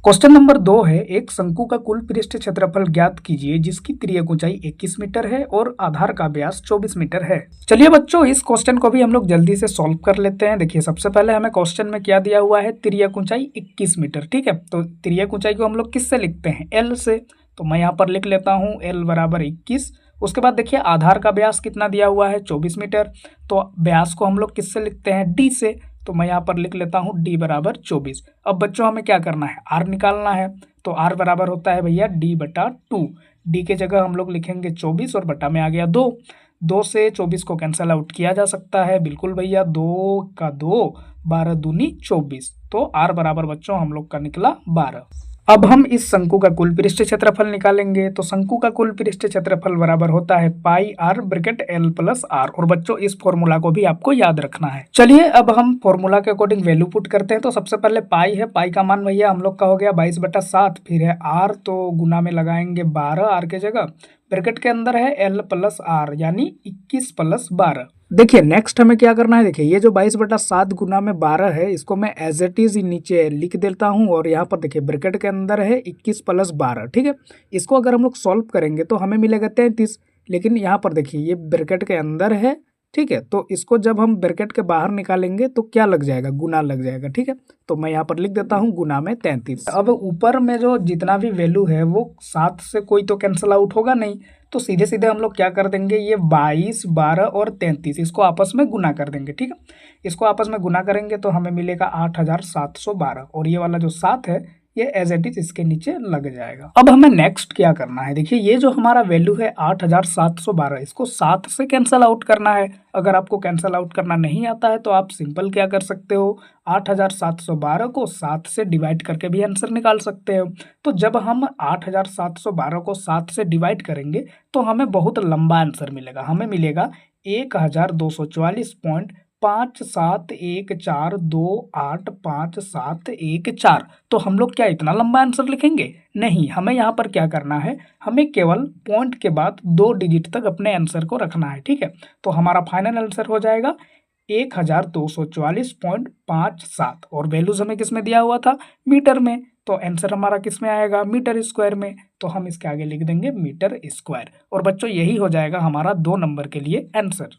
Question number 2 है, एक शंकु का कुल पृष्ठ क्षेत्रफल ज्ञात कीजिए जिसकी तिर्यक ऊंचाई 21 मीटर है और आधार का व्यास 24 मीटर है। चलिए बच्चों, इस क्वेश्चन को भी हम लोग जल्दी से सॉल्व कर लेते हैं। देखिए, सबसे पहले हमें क्वेश्चन में क्या दिया हुआ है, तिर्यक ऊंचाई 21 मीटर। ठीक है, तो तिर्यक ऊंचाई को हम लोग किससे लिखते हैं, एल से। तो मैं यहाँ पर लिख लेता हूँ एल बराबर 21। उसके बाद देखिए, आधार का व्यास कितना दिया हुआ है, 24 मीटर। तो व्यास को हम लोग किससे लिखते हैं, डी से। तो मैं यहाँ पर लिख लेता हूँ डी बराबर 24। अब बच्चों हमें क्या करना है, आर निकालना है। तो आर बराबर होता है भैया डी बटा 2। डी के जगह हम लोग लिखेंगे 24 और बटा में आ गया 2। 2 से 24 को कैंसिल आउट किया जा सकता है, बिल्कुल भैया, 2 का 2, 12 दूनी 24। तो आर बराबर बच्चों हम लोग का निकला 12। अब हम इस शंकु का कुल पृष्ठ क्षेत्रफल निकालेंगे। तो शंकु का कुल पृष्ठ क्षेत्रफल बराबर होता है pi r bracket l plus r. और बच्चों, इस फॉर्मूला को भी आपको याद रखना है। चलिए अब हम फॉर्मूला के अकॉर्डिंग वैल्यू पुट करते हैं। तो सबसे पहले पाई है, पाई का मान भैया हम लोग का हो गया 22/7। फिर है आर, तो गुना में लगाएंगे 12 आर के जगह। ब्रैकेट के अंदर है एल प्लस आर, यानी 21 + 12। देखिए नेक्स्ट हमें क्या करना है, देखिए ये जो 22/7 गुना में 12 है, इसको मैं एज इट इज नीचे लिख देता हूँ। और यहाँ पर देखिए ब्रैकेट के अंदर है 21 + 12। ठीक है, इसको अगर हम लोग सॉल्व करेंगे तो हमें मिलेगा 33। लेकिन यहाँ पर देखिए ये ब्रैकेट के अंदर है। ठीक है, तो इसको जब हम ब्रैकेट के बाहर निकालेंगे तो क्या लग जाएगा, गुना लग जाएगा। ठीक है, तो मैं यहाँ पर लिख देता हूँ गुना में 33। अब ऊपर में जो जितना भी वैल्यू है वो 7 से कोई तो कैंसिल आउट होगा नहीं। तो सीधे सीधे हम लोग क्या कर देंगे, ये 22, 12 और 33 इसको आपस में गुना कर देंगे। ठीक है, इसको आपस में गुना करेंगे तो हमें मिलेगा 8712। और ये वाला जो 7 है ये एज इट इज इसके नीचे लग जाएगा। अब हमें नेक्स्ट क्या करना है, देखिए ये जो हमारा वैल्यू है 8712, इसको 7 से कैंसिल आउट करना है। अगर आपको कैंसिल आउट करना नहीं आता है तो आप सिंपल क्या कर सकते हो, 8712 को 7 से डिवाइड करके भी आंसर निकाल सकते हो। तो जब हम 8712 को 7 से डिवाइड करेंगे तो हमें बहुत लंबा आंसर मिलेगा। हमें मिलेगा 1244.5714285714। तो हम लोग क्या इतना लंबा आंसर लिखेंगे, नहीं। हमें यहाँ पर क्या करना है, हमें केवल पॉइंट के बाद 2 डिजिट तक अपने आंसर को रखना है। ठीक है, तो हमारा फाइनल आंसर हो जाएगा 1244.57। और वैल्यूज हमें किस में दिया हुआ था, मीटर में। तो आंसर हमारा किस में आएगा, मीटर स्क्वायर में। तो हम इसके आगे लिख देंगे मीटर स्क्वायर। और बच्चों यही हो जाएगा हमारा 2 नंबर के लिए आंसर।